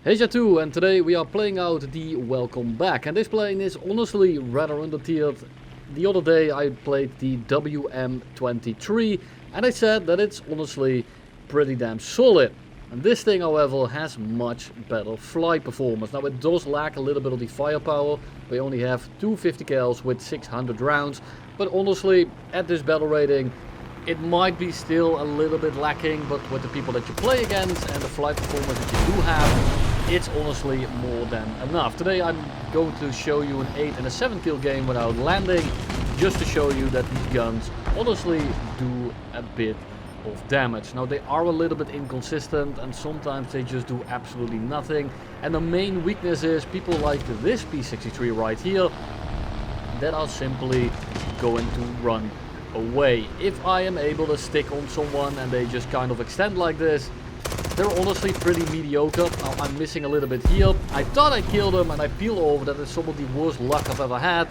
Héja 2, and today we are playing out the Welcome Back, and this plane is honestly rather undertiered. The other day I played the WM23 and I said that it's honestly pretty damn solid. And this thing however has much better flight performance. Now it does lack a little bit of the firepower. We only have 250 cals with 600 rounds, but honestly at this battle rating it might be still a little bit lacking, but with the people that you play against and the flight performance that you do have, it's honestly more than enough. Today I'm going to show you an 8 and a 7 kill game without landing, just to show you that these guns honestly do a bit of damage. Now they are a little bit inconsistent and sometimes they just do absolutely nothing. And the main weakness is people like this P63 right here that are simply going to run away. If I am able to stick on someone and they just kind of extend like this, they're honestly pretty mediocre. Now I'm missing a little bit here. I thought I killed him and I peel over. That is some of the worst luck I've ever had.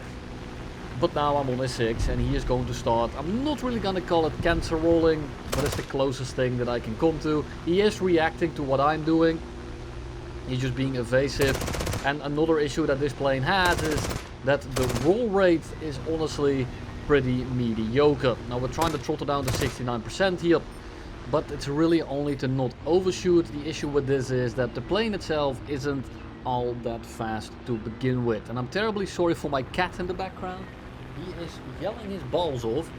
But now I'm on a 6 and he is going to start. I'm not really gonna call it cancer rolling, but it's the closest thing that I can come to. He is reacting to what I'm doing. He's just being evasive. And another issue that this plane has is that the roll rate is honestly pretty mediocre. Now we're trying to throttle down to 69% here, but it's really only to not overshoot. The issue with this is that the plane itself isn't all that fast to begin with. And I'm terribly sorry for my cat in the background. He is yelling his balls off,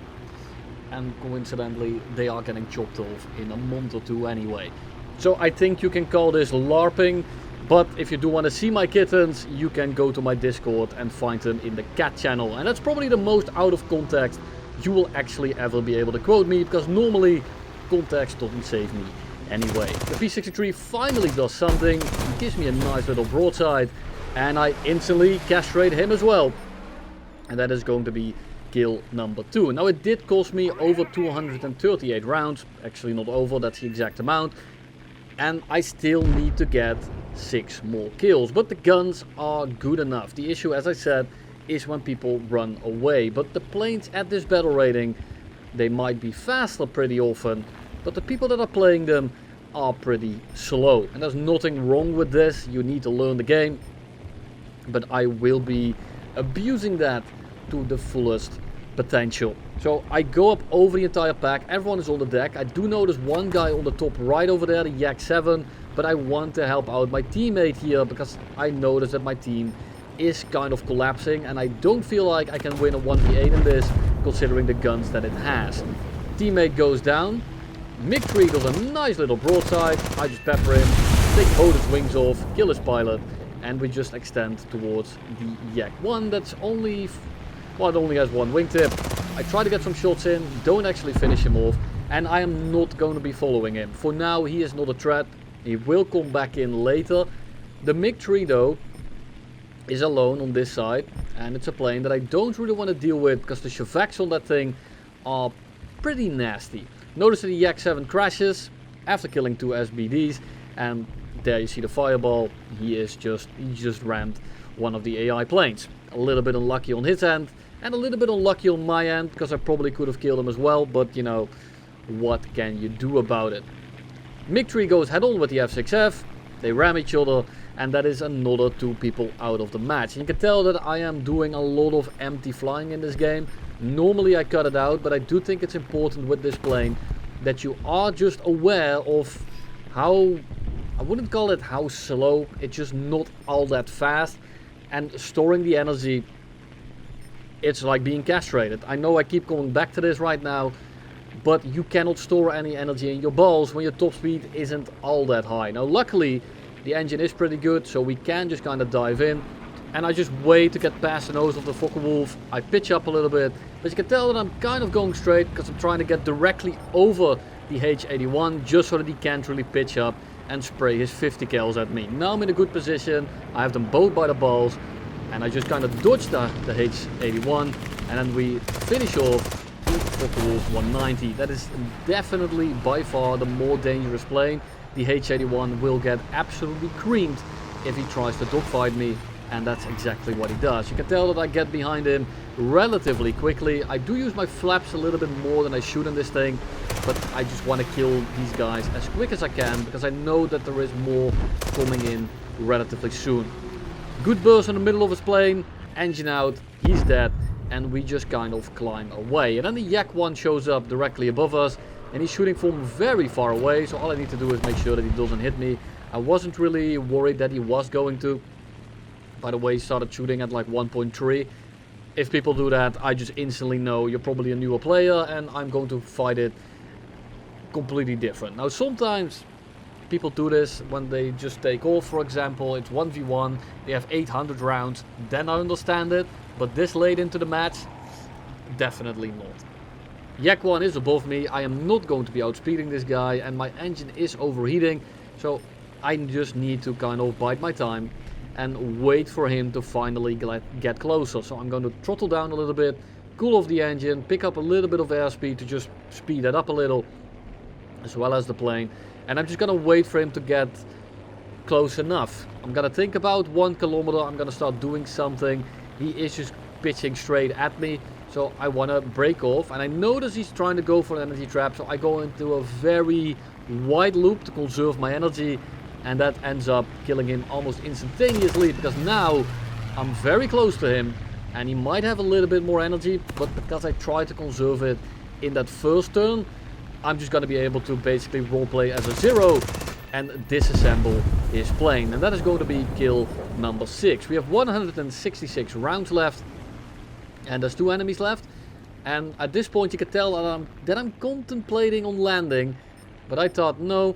and coincidentally they are getting chopped off in a month or two anyway. So I think you can call this LARPing. But if you do want to see my kittens, you can go to my Discord and find them in the cat channel. And that's probably the most out of context you will actually ever be able to quote me, because normally context doesn't save me anyway. The P63 finally does something. He gives me a nice little broadside and I instantly castrate him as well. And that is going to be kill number 2. Now it did cost me over 238 rounds. Actually not over, that's the exact amount. And I still need to get 6 more kills, but the guns are good enough. The issue, as I said, is when people run away. But the planes at this battle rating, they might be faster pretty often, but the people that are playing them are pretty slow. And there's nothing wrong with this. You need to learn the game, but I will be abusing that to the fullest potential. So I go up over the entire pack. Everyone is on the deck. I do notice one guy on the top right over there, the Yak 7, but I want to help out my teammate here because I notice that my team is kind of collapsing and I don't feel like I can win a 1v8 in this, considering the guns that it has. Teammate goes down. MiG-3 does a nice little broadside. I just pepper him, take both his wings off, kill his pilot, and we just extend towards the Yak 1 that's only, well, it only has one wingtip. I try to get some shots in, don't actually finish him off, and I am not going to be following him. For now, he is not a threat. He will come back in later. The MiG-3 though is alone on this side, and it's a plane that I don't really want to deal with because the Shavacs on that thing are pretty nasty. Notice that the Yak 7 crashes after killing 2 SBDs, and there you see the fireball. He just rammed one of the AI planes. A little bit unlucky on his end, and a little bit unlucky on my end, because I probably could have killed him as well, but you know, what can you do about it? MiG-3 goes head on with the F6F, they ram each other, and that is another 2 people out of the match. And you can tell that I am doing a lot of empty flying in this game. Normally I cut it out, but I do think it's important with this plane that you are just aware of how, I wouldn't call it how slow, it's just not all that fast, and storing the energy, it's like being castrated. I know I keep going back to this right now, but you cannot store any energy in your balls when your top speed isn't all that high. Now luckily the engine is pretty good, so we can just kind of dive in, and I just wait to get past the nose of the Focke-Wulf. I pitch up a little bit, but you can tell that I'm kind of going straight because I'm trying to get directly over the H81 just so that he can't really pitch up and spray his 50 cals at me. Now I'm in a good position, I have them both by the balls, and I just kind of dodge the H81, and then we finish off the Focke-Wulf 190. That is definitely by far the more dangerous plane. The H81 will get absolutely creamed if he tries to dogfight me, and that's exactly what he does. You can tell that I get behind him relatively quickly. I do use my flaps a little bit more than I should in this thing, but I just want to kill these guys as quick as I can, because I know that there is more coming in relatively soon. Good burst in the middle of his plane, engine out, he's dead, and we just kind of climb away. And then the Yak 1 shows up directly above us, and he's shooting from very far away, so all I need to do is make sure that he doesn't hit me. I wasn't really worried that he was going to. By the way, he started shooting at like 1.3. If people do that, I just instantly know you're probably a newer player, and I'm going to fight it completely different. Now, sometimes people do this when they just take off, for example, it's 1v1, they have 800 rounds, then I understand it, but this late into the match, definitely not. Yak 1 is above me, I am not going to be outspeeding this guy, and my engine is overheating, so I just need to kind of bide my time and wait for him to finally get closer. So I'm going to throttle down a little bit, cool off the engine, pick up a little bit of airspeed to just speed it up a little, as well as the plane. And I'm just going to wait for him to get close enough. I'm going to think about 1 kilometer, I'm going to start doing something. He is just pitching straight at me, so I want to break off. And I notice he's trying to go for an energy trap, so I go into a very wide loop to conserve my energy. And that ends up killing him almost instantaneously, because now I'm very close to him and he might have a little bit more energy, but because I tried to conserve it in that first turn, I'm just going to be able to basically roleplay as a 0 and disassemble his plane. And that is going to be kill number 6. We have 166 rounds left, and there's 2 enemies left. And at this point you can tell that I'm contemplating on landing, but I thought, no,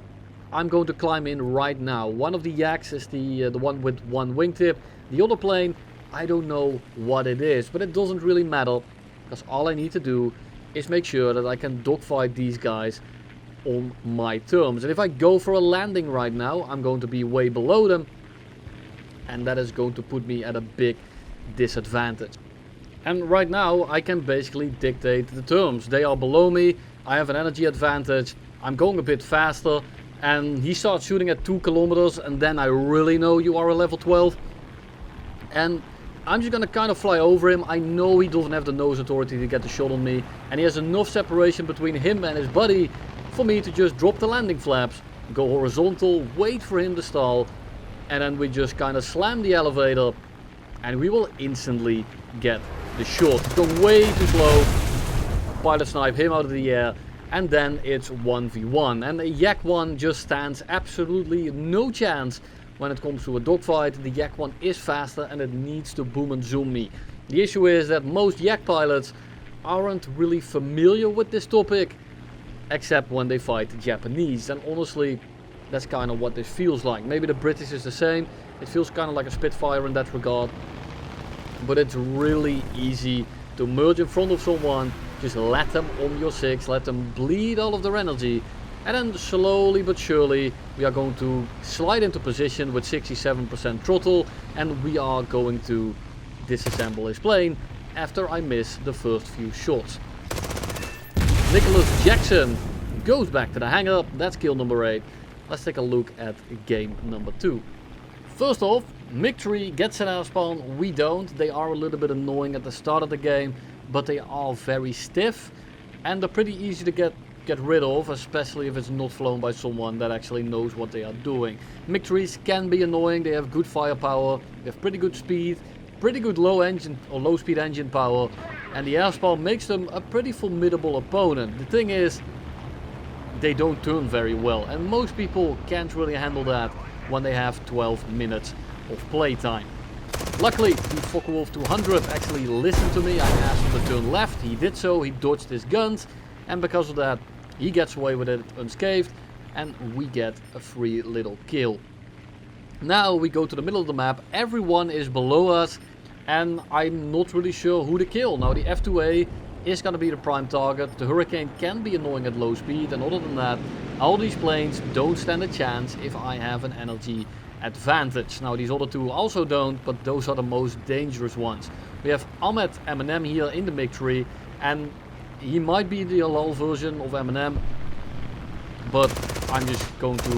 I'm going to climb in right now. One of the Yaks is the one with 1 wingtip. The other plane, I don't know what it is, but it doesn't really matter, because all I need to do is make sure that I can dogfight these guys on my terms. And if I go for a landing right now, I'm going to be way below them, and that is going to put me at a big disadvantage. And right now I can basically dictate the terms. They are below me, I have an energy advantage, I'm going a bit faster, and he starts shooting at 2 kilometers, and then I really know you are a level 12. And I'm just gonna kind of fly over him. I know he doesn't have the nose authority to get the shot on me, and he has enough separation between him and his buddy for me to just drop the landing flaps, go horizontal, wait for him to stall, and then we just kind of slam the elevator, and we will instantly get the shot. It's going way too slow. Pilot snipe him out of the air. And then it's 1v1, and the Yak 1 just stands absolutely no chance when it comes to a dogfight. The Yak 1 is faster and it needs to boom and zoom me. The issue is that most Yak pilots aren't really familiar with this topic, except when they fight the Japanese. And honestly, that's kind of what this feels like. Maybe the British is the same. It feels kind of like a Spitfire in that regard. But it's really easy to merge in front of someone. Just let them on your 6, let them bleed all of their energy, and then slowly but surely we are going to slide into position with 67% throttle, and we are going to disassemble his plane after I miss the first few shots. Nicholas Jackson goes back to the hangar. That's kill number 8. Let's take a look at game number 2. First off, MiG-3 gets an air spawn, we don't. They are a little bit annoying at the start of the game, but they are very stiff and they're pretty easy to get rid of, especially if it's not flown by someone that actually knows what they are doing. MiG-3s can be annoying, they have good firepower, they have pretty good speed, pretty good low speed engine power, and the air spawn makes them a pretty formidable opponent. The thing is, they don't turn very well, and most people can't really handle that when they have 12 minutes of playtime. Luckily, the Focke-Wulf 200 actually listened to me. I asked him to turn left, he did so, he dodged his guns, and because of that, he gets away with it unscathed, and we get a free little kill. Now we go to the middle of the map, everyone is below us, and I'm not really sure who to kill. Now the F2A is going to be the prime target, the Hurricane can be annoying at low speed, and other than that, all these planes don't stand a chance if I have an energy advantage. Now these other two also don't, but those are the most dangerous ones. We have Ahmed Eminem here in the MiG-3, and he might be the halal version of Eminem, but I'm just going to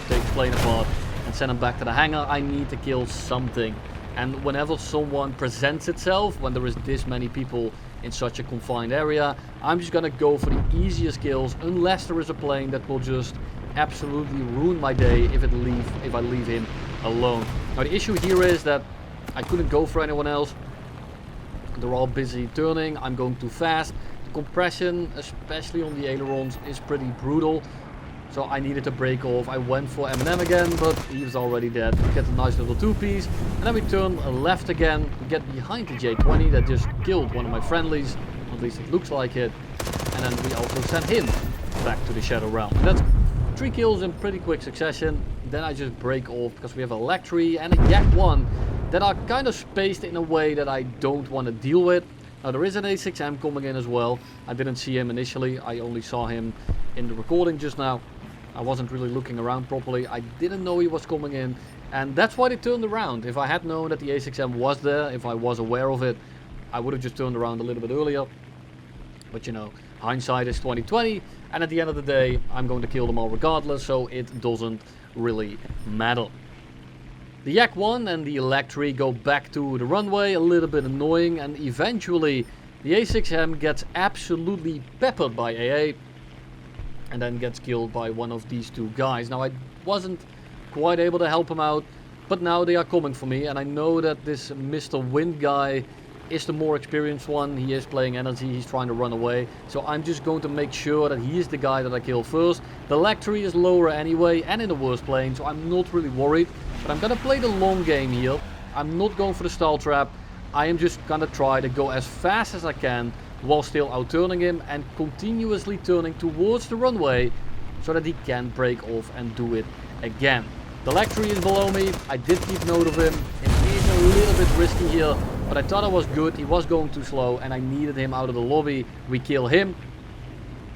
take the plane apart and send him back to the hangar. I need to kill something. And whenever someone presents itself, when there is this many people in such a confined area, I'm just gonna go for the easiest kills, unless there is a plane that will just absolutely ruin my day if I leave him alone. Now the issue here is that I couldn't go for anyone else. They're all busy turning, I'm going too fast. The compression, especially on the ailerons, is pretty brutal. So I needed to break off. I went for Eminem again, but he was already dead. We get a nice little two-piece. And then we turn left again. We get behind the J20 that just killed one of my friendlies. At least it looks like it. And then we also send him back to the Shadow Realm. That's 3 kills in pretty quick succession. Then I just break off because we have a Lectry and a Yak 1 that are kind of spaced in a way that I don't want to deal with. Now there is an A6M coming in as well. I didn't see him initially. I only saw him in the recording just now. I wasn't really looking around properly. I didn't know he was coming in, and that's why they turned around. If I had known that the A6M was there, if I was aware of it, I would have just turned around a little bit earlier. But you know, hindsight is 20/20, and at the end of the day, I'm going to kill them all regardless, so it doesn't really matter. The Yak 1 and the Lectry go back to the runway, a little bit annoying, and eventually the A6M gets absolutely peppered by AA. And then gets killed by one of these 2 guys. Now I wasn't quite able to help him out, but now they are coming for me, and I know that this Mr. Wind guy is the more experienced one. He is playing energy, he's trying to run away, so I'm just going to make sure that he is the guy that I kill first. The Lectry is lower anyway and in the worst plane, so I'm not really worried, but I'm gonna play the long game here. I'm not going for the stall trap. I am just gonna try to go as fast as I can while still out-turning him and continuously turning towards the runway so that he can break off and do it again. The Lectry is below me. I did keep note of him. It is a little bit risky here, but I thought I was good. He was going too slow and I needed him out of the lobby. We kill him,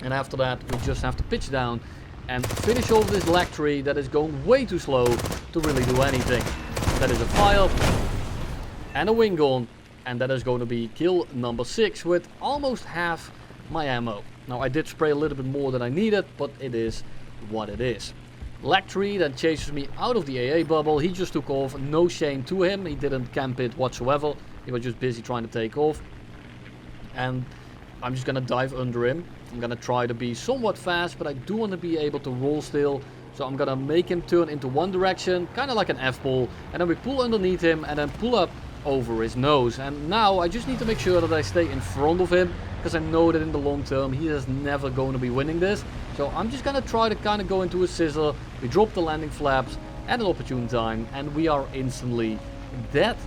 and after that we just have to pitch down and finish off this Lectry that is going way too slow to really do anything. That is a fire and a wing gun. And that is going to be kill number 6 with almost half my ammo. Now I did spray a little bit more than I needed, but it is what it is. Lectry then chases me out of the AA bubble. He just took off, no shame to him. He didn't camp it whatsoever. He was just busy trying to take off. And I'm just gonna dive under him. I'm gonna try to be somewhat fast, but I do want to be able to roll still. So I'm gonna make him turn into one direction, kind of like an F-ball. And then we pull underneath him and then pull up over his nose. And now I just need to make sure that I stay in front of him, because I know that in the long term he is never going to be winning this. So I'm just gonna try to kind of go into a scissor. We drop the landing flaps at an opportune time and we are instantly dead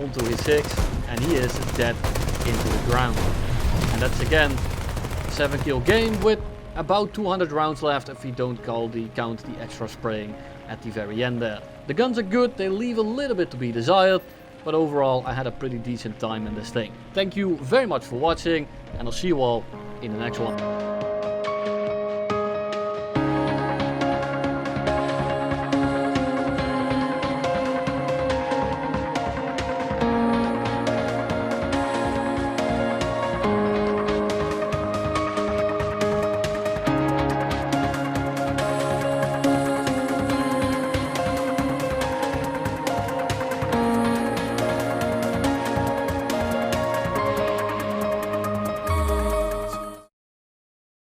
onto his 6, and he is dead into the ground. And that's again 7-kill game with about 200 rounds left if you don't count the extra spraying at the very end there. The guns are good, they leave a little bit to be desired, but overall I had a pretty decent time in this thing. Thank you very much for watching, and I'll see you all in the next one.